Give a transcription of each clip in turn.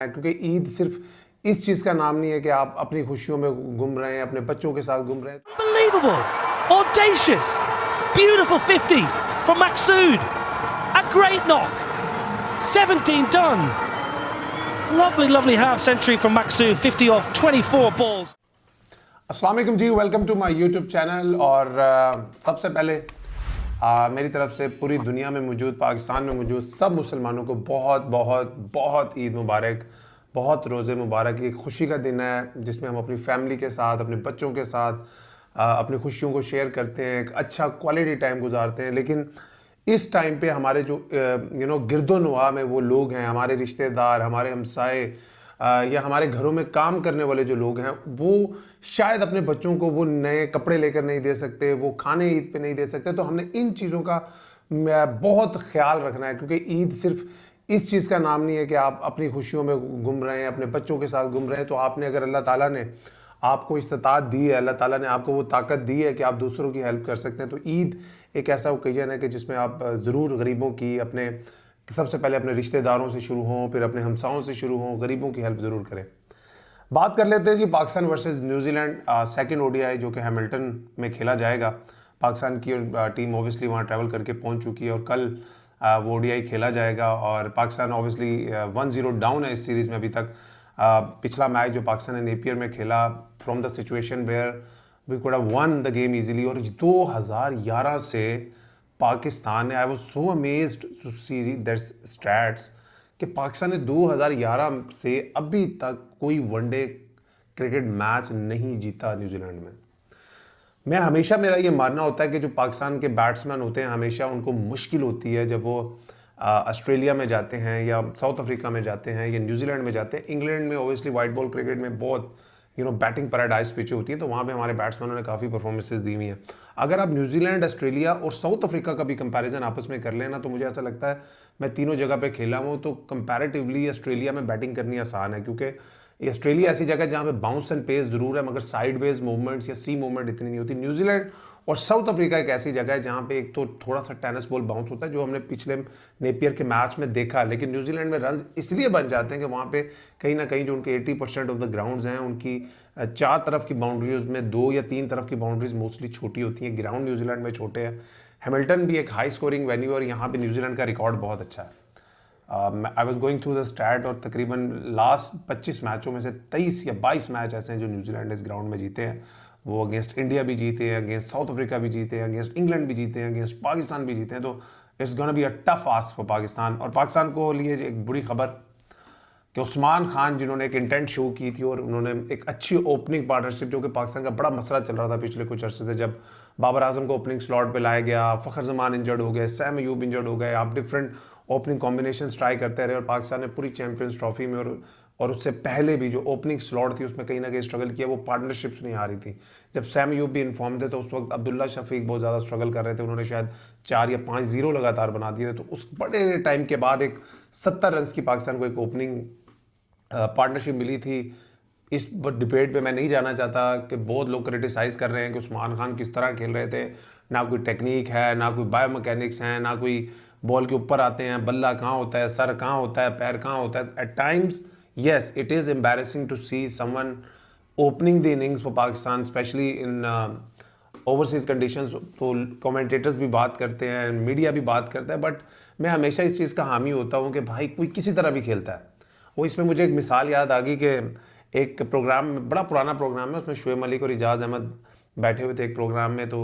क्योंकि ईद सिर्फ इस चीज़ का नाम नहीं है कि आप अपनी खुशियों में गुम रहे हैं, अपने बच्चों के साथ गुम रहे हैं। Unbelievable! Audacious! Beautiful 50 from Maksoud. A great knock. 17 done. Lovely, lovely half century from Maksoud. 50 off 24 balls. अस्सलाम वालेकुम जी, welcome to my YouTube channel. और सबसे पहले मेरी तरफ से पूरी दुनिया में मौजूद, पाकिस्तान में मौजूद सब मुसलमानों को बहुत बहुत बहुत ईद मुबारक, बहुत रोज़े मुबारक। ये खुशी का दिन है जिसमें हम अपनी फैमिली के साथ, अपने बच्चों के साथ अपनी खुशियों को शेयर करते हैं, एक अच्छा क्वालिटी टाइम गुजारते हैं। लेकिन इस टाइम पे हमारे जो गिरदो नवा में वो लोग हैं, हमारे रिश्तेदार, हमारे हमसाए या हमारे घरों में काम करने वाले जो लोग हैं, वो शायद अपने बच्चों को वो नए कपड़े लेकर नहीं दे सकते, वो खाने ईद पे नहीं दे सकते। तो हमने इन चीज़ों का बहुत ख्याल रखना है, क्योंकि ईद सिर्फ इस चीज़ का नाम नहीं है कि आप अपनी खुशियों में गुम रहे हैं, अपने बच्चों के साथ गुम रहे हैं। तो आपने अगर अल्लाह ताला ने आपको इस्तात दी है, अल्लाह ताला ने आपको वो ताकत दी है कि आप दूसरों की हेल्प कर सकते हैं, तो ईद एक ऐसा ओकेजन है कि जिसमें आप ज़रूर गरीबों की, अपने सबसे पहले अपने रिश्तेदारों से शुरू हों, फिर अपने हमसाओं से शुरू हों, गरीबों की हेल्प ज़रूर करें। बात कर लेते हैं जी Pakistan versus New Zealand second ODI जो कि हैमिल्टन में खेला जाएगा। पाकिस्तान की टीम ऑब्वियसली वहाँ ट्रैवल करके पहुँच चुकी है और कल वो ओडीआई खेला जाएगा। और पाकिस्तान ऑब्वियसली 1-0 डाउन है इस सीरीज़ में अभी तक। पिछला मैच जो पाकिस्तान ने नेपियर में खेला, from the situation where we could have won the game easily, और 2011 से पाकिस्तान ने, I was so amazed to see that stats कि पाकिस्तान ने 2011 से अभी तक कोई वनडे क्रिकेट मैच नहीं जीता न्यूजीलैंड में। मैं हमेशा, मेरा ये मानना होता है कि जो पाकिस्तान के बैट्समैन होते हैं, हमेशा उनको मुश्किल होती है जब वो ऑस्ट्रेलिया में जाते हैं या साउथ अफ्रीका में जाते हैं या न्यूजीलैंड में जाते हैं। इंग्लैंड में ओबियसली वाइट बॉल क्रिकेट में बहुत बैटिंग पैराडाइज पिचें होती है, तो वहाँ पे हमारे बैट्समैनों ने काफ़ी परफॉर्मेंसेज दी हुई हैं। अगर आप न्यूजीलैंड, ऑस्ट्रेलिया और साउथ अफ्रीका का भी कंपैरिजन आपस में कर लेना, तो मुझे ऐसा लगता है, मैं तीनों जगह पे खेला हूँ, तो कंपैरेटिवली ऑस्ट्रेलिया में बैटिंग करनी आसान है, क्योंकि ऑस्ट्रेलिया ऐसी जगह है जहाँ पे बाउंस एंड पेस ज़रूर है, मगर साइडवेज मूवमेंट्स या सी मूवमेंट इतनी नहीं होती। न्यूजीलैंड और साउथ अफ्रीका एक ऐसी जगह है जहाँ पे एक तो थोड़ा सा टेनिस बॉल बाउंस होता है, जो हमने पिछले नेपियर के मैच में देखा। लेकिन न्यूजीलैंड में रन इसलिए बन जाते हैं कि वहाँ पे कहीं ना कहीं जो उनके 80% ऑफ द ग्राउंड्स हैं, उनकी 4 तरफ की बाउंड्रीज में 2 या 3 तरफ की बाउंड्रीज मोस्टली छोटी होती हैं। ग्राउंड न्यूजीलैंड में छोटे हैं। हैमिल्टन भी एक हाई स्कोरिंग वेन्यू, और यहाँ पे न्यूजीलैंड का रिकॉर्ड बहुत अच्छा है। I was going through the stat, और तकरीबन लास्ट 25 मैचों में से 23 या 22 मैच ऐसे हैं जो न्यूजीलैंड इस ग्राउंड में जीते हैं। वो अगेंस्ट इंडिया भी जीते हैं, अगेंस्ट साउथ अफ्रीका भी जीते हैं, अगेंस्ट इंग्लैंड भी जीते हैं, अगेंस्ट पाकिस्तान भी जीते हैं। तो it's gonna be a tough ask for Pakistan. और पाकिस्तान को लिए एक बुरी खबर कि उस्मान खान, जिन्होंने एक इंटेंट शो की थी और उन्होंने एक अच्छी ओपनिंग पार्टनरशिप, जो कि पाकिस्तान का बड़ा मसला चल रहा था पिछले कुछ अरसे से, जब बाबर आजम को ओपनिंग स्लॉट पे लाया गया, फ़खर जमान इंजर्ड हो गए, सैम अयूब इंजर्ड हो गए, आप डिफरेंट ओपनिंग कॉम्बिनेशन ट्राई करते रहे, और पाकिस्तान ने पूरी चैंपियंस ट्रॉफी में और उससे पहले भी जो ओपनिंग स्लॉट थी उसमें कहीं ना कहीं स्ट्रगल किया। वो पार्टनरशिप्स नहीं आ रही थी। जब सैम अयूब भी इन्फॉर्म थे, तो उस वक्त अब्दुल्ला शफीक बहुत ज़्यादा स्ट्रगल कर रहे थे। उन्होंने शायद 4 या 5 0 लगातार बना दिए थे। तो उस बड़े टाइम के बाद एक 70 रन की पाकिस्तान को एक ओपनिंग पार्टनरशिप मिली थी। इस डिबेट पे मैं नहीं जाना चाहता कि बहुत लोग क्रिटिसाइज कर रहे हैं कि उस्मान खान किस तरह खेल रहे थे। ना कोई टेक्निक है, ना कोई बायोमैकेनिक्स हैं, ना कोई बॉल के ऊपर आते हैं, बल्ला कहाँ होता है, सर कहाँ होता है, पैर कहाँ होता है। At times yes, it is embarrassing to see someone opening the innings for Pakistan, especially in overseas conditions। तो कमेंटेटर्स भी बात करते हैं, मीडिया भी बात करता है, बट मैं हमेशा इस चीज़ का हामी होता हूँ कि भाई कोई किसी तरह भी खेलता है। वो इसमें मुझे एक मिसाल याद आ गई कि एक प्रोग्राम में, बड़ा पुराना प्रोग्राम है, उसमें शुएब मलिक और इजाज़ अहमद बैठे हुए थे एक प्रोग्राम में। तो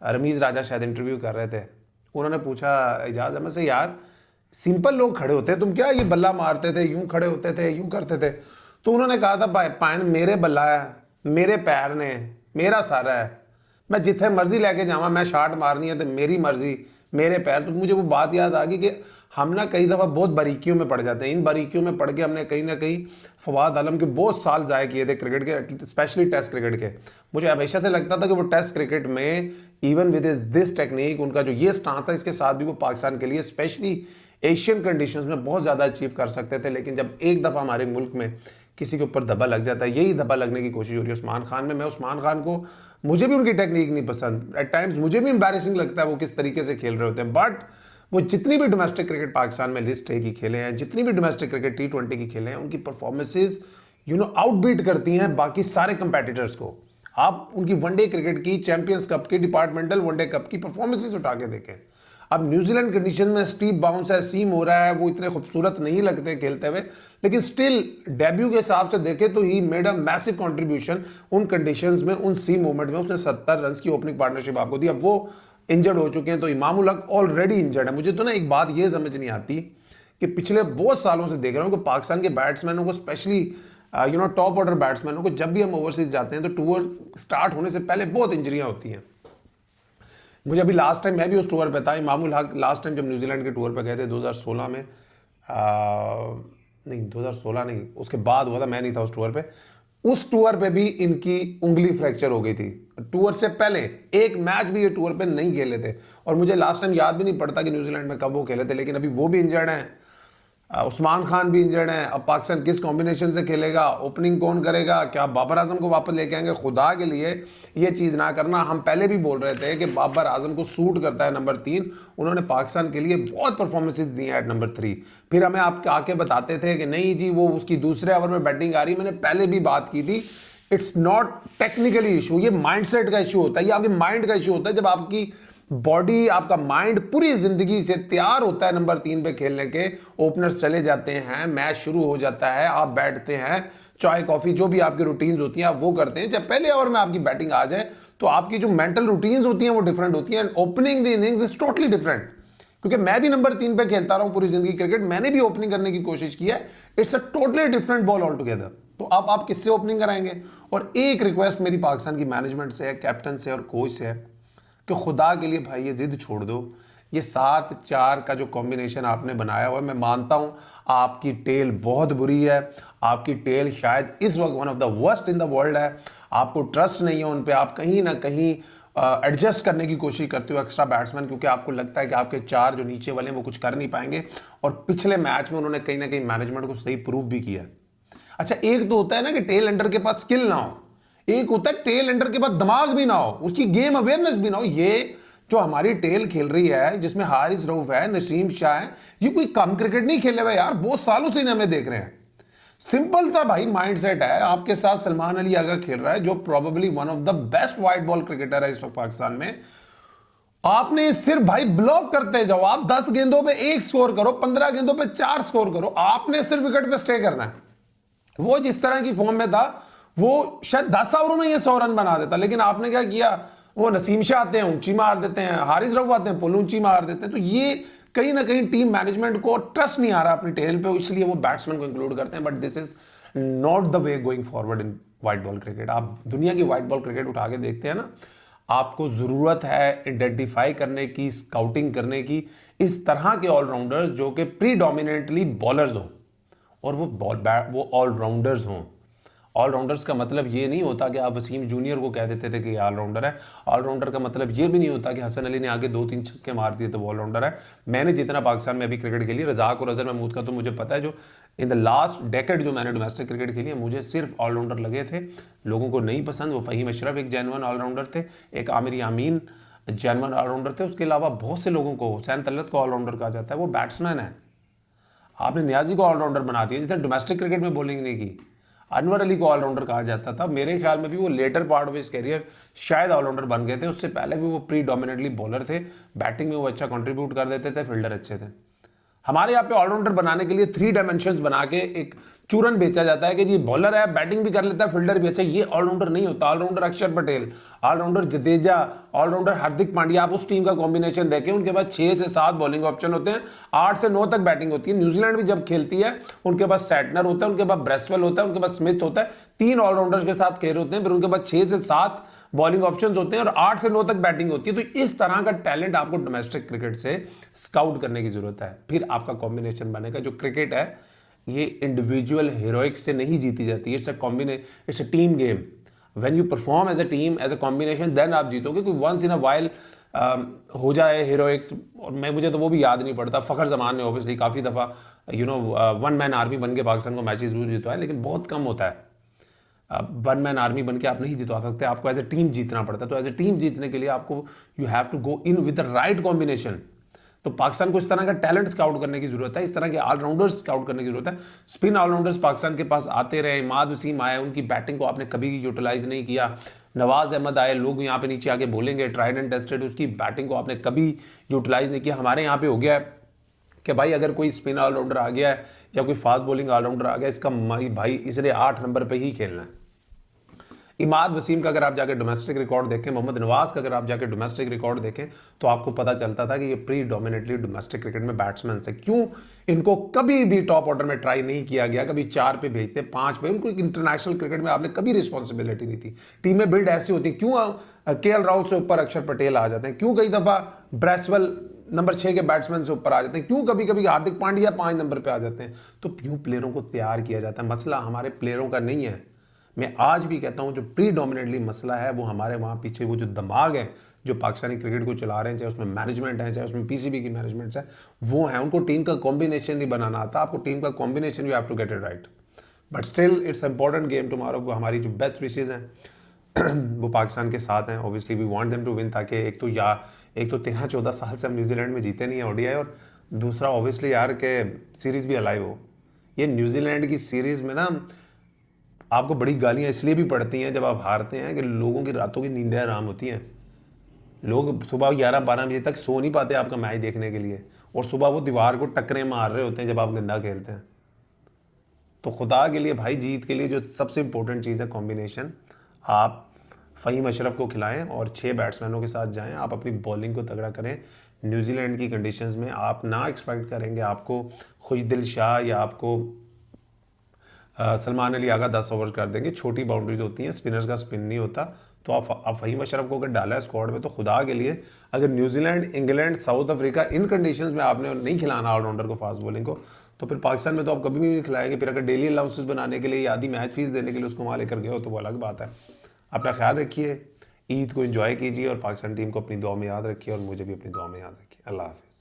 रमीज़ राजा शायद इंटरव्यू कर रहे थे। उन्होंने पूछा इजाज़ अहमद से, यार सिंपल लोग खड़े होते हैं, तुम क्या ये बल्ला मारते थे, यूं खड़े होते थे, यूं करते थे? तो उन्होंने कहा था, पायन मेरे बल्ला है, मेरे पैर ने, मेरा सारा है, मैं जिथे मर्जी लेके जावा, मैं शाट मारनी है तो मेरी मर्जी, मेरे पैर। तो मुझे वो बात याद आ गई कि हम ना कई दफ़ा बहुत बारीकियों में पड़ जाते हैं। इन बारीकियों में पड़ के हमने कहीं ना कहीं फवाद आलम के बहुत साल ज़ाय किए थे क्रिकेट के, स्पेशली टेस्ट क्रिकेट के। मुझे हमेशा से लगता था कि वो टेस्ट क्रिकेट में इवन विद दिस टेक्निक, उनका जो ये स्टांस था, इसके साथ भी वो पाकिस्तान के लिए स्पेशली एशियन कंडीशंस में बहुत ज़्यादा अचीव कर सकते थे। लेकिन जब एक दफ़ा हमारे मुल्क में किसी के ऊपर धब्बा लग जाता है, यही धब्बा लगने की कोशिश हो रही है उस्मान खान में। मैं उस्मान खान को, मुझे भी उनकी टेक्निक नहीं पसंद, एट टाइम्स मुझे भी एम्बैरेसिंग लगता है वो किस तरीके से खेल रहे होते हैं, बट वो जितनी भी डोमेस्टिक क्रिकेट पाकिस्तान में लिस्ट है की खेले हैं, जितनी भी डोमेस्टिक क्रिकेट T20 की खेले हैं, उनकी परफॉर्मेंसेज आउटबीट करती हैं बाकी सारे कंपेटिटर्स को। आप उनकी वनडे क्रिकेट की, चैंपियंस कप की, डिपार्टमेंटल वनडे कप की परफॉर्मेंसेज उठा के देखें। अब न्यूजीलैंड कंडीशन में स्टीप बाउंस है, सीम हो रहा है, वो इतने खूबसूरत नहीं लगते खेलते हुए, लेकिन स्टिल डेब्यू के हिसाब से देखें तो he made a massive contribution उन कंडीशंस में, उन सी मूवमेंट में। उसने 70 रन की ओपनिंग पार्टनरशिप आपको दी। अब वो इंजर्ड हो चुके हैं, तो इमामुल हक ऑलरेडी इंजर्ड है। मुझे तो ना एक बात ये समझ नहीं आती कि पिछले बहुत सालों से देख रहा हूँ कि पाकिस्तान के बैट्समैनों को, स्पेशली टॉप ऑर्डर बैट्समैनों को, जब भी हम ओवरसीज जाते हैं तो टूर स्टार्ट होने से पहले बहुत इंजरियां होती हैं। मुझे अभी लास्ट टाइम मैं भी उस टूर पे था, इमामुल हक लास्ट टाइम जब न्यूजीलैंड के टूर पे गए थे 2016 में, नहीं 2016 नहीं, उसके बाद हुआ था, मैं नहीं था उस टूर पे। उस टूर पे भी इनकी उंगली फ्रैक्चर हो गई थी। टूर से पहले एक मैच भी ये टूर पे नहीं खेले थे, और मुझे लास्ट टाइम याद भी नहीं पड़ता कि न्यूजीलैंड में कब वो खेले थे। लेकिन अभी वो भी इंजर्ड हैं, उस्मान खान भी इंजर्ड हैं। अब पाकिस्तान किस कॉम्बिनेशन से खेलेगा, ओपनिंग कौन करेगा, क्या बाबर आजम को वापस लेके आएंगे? खुदा के लिए ये चीज़ ना करना। हम पहले भी बोल रहे थे कि बाबर आजम को सूट करता है नंबर 3। उन्होंने पाकिस्तान के लिए बहुत परफॉर्मेंसेस दी हैं एट नंबर 3। फिर हमें आप आके बताते थे कि नहीं जी वो उसकी दूसरे ओवर में बैटिंग आ रही। मैंने पहले भी बात की थी, इट्स नॉट टेक्निकली इशू, ये माइंडसेट का इशू होता है, ये आपके माइंड का इशू होता है। जब आपकी बॉडी, आपका माइंड पूरी जिंदगी से तैयार होता है नंबर 3 पे खेलने के, ओपनर्स चले जाते हैं, मैच शुरू हो जाता है, आप बैठते हैं, चाय कॉफी जो भी आपकी रूटीन्स होती हैं आप वो करते हैं। जब पहले ओवर में आपकी बैटिंग आ जाए तो आपकी जो मेंटल रूटीन्स होती हैं वो डिफरेंट होती हैं। Opening the innings is totally different, क्योंकि मैं भी नंबर 3 पे खेलता रहा हूं पूरी जिंदगी क्रिकेट, मैंने भी ओपनिंग करने की कोशिश की है। It's a totally different ball all together. तो अब आप किससे ओपनिंग कराएंगे? और एक रिक्वेस्ट मेरी पाकिस्तान की मैनेजमेंट से है, कैप्टन से और कोच से है कि खुदा के लिए भाई ये जिद छोड़ दो। ये 7-4 का जो कॉम्बिनेशन आपने बनाया हुआ है, मैं मानता हूं आपकी टेल बहुत बुरी है, आपकी टेल शायद इस वक्त one of the worst in the world है, आपको ट्रस्ट नहीं है उन पे, आप कहीं ना कहीं एडजस्ट करने की कोशिश करते हो एक्स्ट्रा बैट्समैन, क्योंकि आपको लगता है कि आपके 4 जो नीचे वाले हैं वो कुछ कर नहीं पाएंगे। और पिछले मैच में उन्होंने कहीं ना कहीं मैनेजमेंट को सही प्रूव भी किया। अच्छा, एक तो होता है ना कि टेल एंडर के पास स्किल ना हो, एक होता है टेल एंडर के पास दिमाग भी ना हो, उसकी गेम अवेयरनेस भी ना हो। ये जो हमारी टेल खेल रही है, जिसमें हारिस रऊफ है, नसीम शाह है, ये कोई कम क्रिकेट नहीं खेले हुए यार, बहुत सालों से हमें देख रहे हैं। सिंपल सा भाई माइंडसेट है। आपके साथ सलमान अली आगा खेल रहा है, जो probably one of the best white ball cricketer है इस वक्त पाकिस्तान में। आपने सिर्फ भाई ब्लॉक करते जाओ, आप 10 गेंदों पे 1 स्कोर करो, 15 गेंदों पे 4 स्कोर करो, आपने सिर्फ विकेट पे स्टे करना है। वो जिस तरह की फॉर्म में था, वो शायद 10 ओवरों में ये 100 रन बना देता, लेकिन आपने क्या किया, वो नसीम शाह आते हैं ऊंची मार देते हैं, हारिस रऊफ आते हैं पुल ऊंची मार देते हैं। तो ये कहीं ना कहीं टीम मैनेजमेंट को ट्रस्ट नहीं आ रहा अपनी टेल पे, इसलिए वो बैट्समैन को इंक्लूड करते हैं। But this is not the way going forward in white ball cricket. आप दुनिया की व्हाइट बॉल क्रिकेट उठा के देखते हैं ना, आपको जरूरत है आइडेंटिफाई करने की, स्काउटिंग करने की, इस तरह के ऑलराउंडर्स जो कि प्रीडोमिनेंटली बॉलर्स हों और वो ऑलराउंडर्स हों। ऑलराउंडर्स का मतलब ये नहीं होता कि आप वसीम जूनियर को कह देते थे कि ये ऑलराउंडर है। ऑलराउंडर का मतलब ये भी नहीं होता कि हसन अली ने आगे 2-3 छक्के मार दिए तो वो ऑलराउंडर है। मैंने जितना पाकिस्तान में अभी क्रिकेट खेली, रजाक और अजहर महमूद का तो मुझे पता है, जो इन द लास्ट डेकेड जो मैंने डोमेस्टिक क्रिकेट खेली है, मुझे सिर्फ ऑलराउंडर लगे थे। लोगों को नहीं पसंद। वो फ़हीम अशरफ एक जेन्युइन ऑलराउंडर थे, एक आमिर यामीन जेन्युइन ऑलराउंडर थे, उसके अलावा बहुत से लोगों को, हुसैन तलत को ऑलराउंडर कहा जाता है, वो बैट्समैन है। आपने नियाजी को ऑलराउंडर बना दिया, जैसे डोमेस्टिक क्रिकेट में बॉलिंग नहीं की। अनवर अली को ऑलराउंडर कहा जाता था। मेरे ख्याल में भी वो latter part of his career शायद ऑलराउंडर बन गए थे, उससे पहले भी वो प्रीडोमिनेटली बॉलर थे। बैटिंग में वो अच्छा कंट्रीब्यूट कर देते थे, फील्डर अच्छे थे। हमारे यहाँ पे ऑलराउंडर बनाने के लिए 3 डायमेंशंस बना के एक चूरन बेचा जाता है कि जी बॉलर है, बैटिंग भी कर लेता है, फील्डर भी अच्छा। ये ऑलराउंडर नहीं होता। ऑलराउंडर अक्षर पटेल, ऑलराउंडर जडेजा, ऑलराउंडर हार्दिक पांड्या, आप उस टीम का कॉम्बिनेशन देखें, उनके पास 6 से 7 बॉलिंग ऑप्शन होते हैं, 8 से 9 तक बैटिंग होती है। न्यूजीलैंड भी जब खेलती है, उनके पास सैटनर होता है, उनके पास ब्रेसवेल होता है, उनके पास स्मिथ होता है, 3 ऑलराउंडर्स के साथ खेल होते हैं, फिर उनके पास 6 से 7 बॉलिंग ऑप्शंस होते हैं और 8 से 9 तक बैटिंग होती है। तो इस तरह का टैलेंट आपको डोमेस्टिक क्रिकेट से स्काउट करने की जरूरत है, फिर आपका कॉम्बिनेशन बनेगा। जो क्रिकेट है ये इंडिविजुअल हीरोइक्स से नहीं जीती जाती है, it's a team game. When you perform as a team, as a combination, then आप जीतोगे। कोई वंस इन अ वाइल हो जाए हीरोइक्स, और मुझे तो वो भी याद नहीं पड़ता। फखर जमान ने ऑब्वियसली काफ़ी दफ़ा वन मैन आर्मी बन के पाकिस्तान को मैचेस जरूर जितवाए, लेकिन बहुत कम होता है। वन मैन आर्मी बन के आप नहीं जितवा सकते, आपको एज ए टीम जीतना पड़ता है। तो एज ए टीम जीतने के लिए आपको you have to go in with the right combination. तो पाकिस्तान को इस तरह का टैलेंट स्काउट करने की जरूरत है, इस तरह के ऑलराउंडर्स स्काउट करने की जरूरत है। स्पिन ऑलराउंडर्स पाकिस्तान के पास आते रहे, इमाद वसीम आए, उनकी बैटिंग को आपने कभी यूटिलाइज नहीं किया। नवाज अहमद आए, लोग यहाँ पे नीचे आके बोलेंगे ट्राइड एंड टेस्टेड, उसकी बैटिंग को आपने कभी यूटिलाइज नहीं किया। हमारे यहाँ पे हो गया है कि भाई अगर कोई स्पिन ऑलराउंडर आ गया है या कोई फास्ट बॉलिंग ऑलराउंडर आ गया, इसका भाई इसने 8 नंबर पे ही खेलना है। इमाद वसीम का अगर आप जाके डोमेस्टिक रिकॉर्ड देखें, मोहम्मद नवाज का अगर आप जाके डोमेस्टिक रिकॉर्ड देखें, तो आपको पता चलता था कि ये प्रीडोमिनेटली डोमेस्टिक क्रिकेट में बैट्समैन से, क्यों इनको कभी भी टॉप ऑर्डर में ट्राई नहीं किया गया, कभी 4 पे भेजते, 5 पे, उनको इंटरनेशनल क्रिकेट में आपने कभी रिस्पॉन्सिबिलिटी नहीं थी। टीमें बिल्ड ऐसी होती, क्यों केएल राहुल से ऊपर अक्षर पटेल आ जाते हैं, क्यों कई दफा ब्रेसवेल नंबर 6 के बैट्समैन से ऊपर आ जाते हैं, क्यों कभी कभी हार्दिक पांड्या 5 नंबर पे आ जाते हैं। तो क्यों प्लेयरों को तैयार किया जाता है। मसला हमारे प्लेयरों का नहीं है। मैं आज भी कहता हूं जो प्रीडोमिनेटली मसला है वो हमारे वहां पीछे वो जो दिमाग है जो पाकिस्तानी क्रिकेट को चला रहे हैं, चाहे उसमें मैनेजमेंट है, चाहे उसमें पीसीबी की मैनेजमेंट है, वो है। उनको टीम का कॉम्बिनेशन नहीं बनाना आता। आपको टीम का combination you have to get it right. But still it's important game tomorrow. वो हमारी जो बेस्ट विशेज हैं वो पाकिस्तान के साथ हैं। Obviously we want them to win, ताकि एक तो 13-14 साल से हम न्यूजीलैंड में जीते नहीं है ओडीआई, और दूसरा ऑब्वियसली यार के सीरीज भी अलाइव हो। ये न्यूजीलैंड की सीरीज में ना आपको बड़ी गालियां इसलिए भी पड़ती हैं जब आप हारते हैं कि लोगों की रातों की नींदें आराम होती हैं। लोग सुबह 11-12 बजे तक सो नहीं पाते आपका मैच देखने के लिए, और सुबह वो दीवार को टक्करें मार रहे होते हैं जब आप गंदा खेलते हैं। तो खुदा के लिए भाई, जीत के लिए जो सबसे इंपॉर्टेंट चीज़ है कॉम्बिनेशन। आप फ़हीम अशरफ को खिलाएं और 6 बैट्समैनों के साथ जाएं। आप अपनी बॉलिंग को तगड़ा करें। न्यूजीलैंड की कंडीशंस में आप ना एक्सपेक्ट करेंगे आपको खुशदिल शाह या आपको सलमान अली आगा 10 ओवर कर देंगे। छोटी बाउंड्रीज होती हैं, स्पिनर्स का स्पिन नहीं होता। तो आप फ़हीम अशरफ को अगर डाला है स्क्वाड में, तो खुदा के लिए अगर New Zealand, England, south Africa in conditions में आपने नहीं खिलाना ऑलराउंडर को, फास्ट बॉलिंग को, तो फिर पाकिस्तान में तो आप कभी भी नहीं खिलाएंगे। फिर अगर डेली अलाउंसेस बनाने के लिए या आधी मैच फीस देने के लिए उसको वहाँ लेकर गए हो तो वो अलग बात है। अपना ख्याल रखिए, ईद को एंजॉय कीजिए और पाकिस्तान टीम को अपनी दुआ में याद रखिए और मुझे भी अपनी दुआ में याद रखिए। अल्लाह हाफिज़।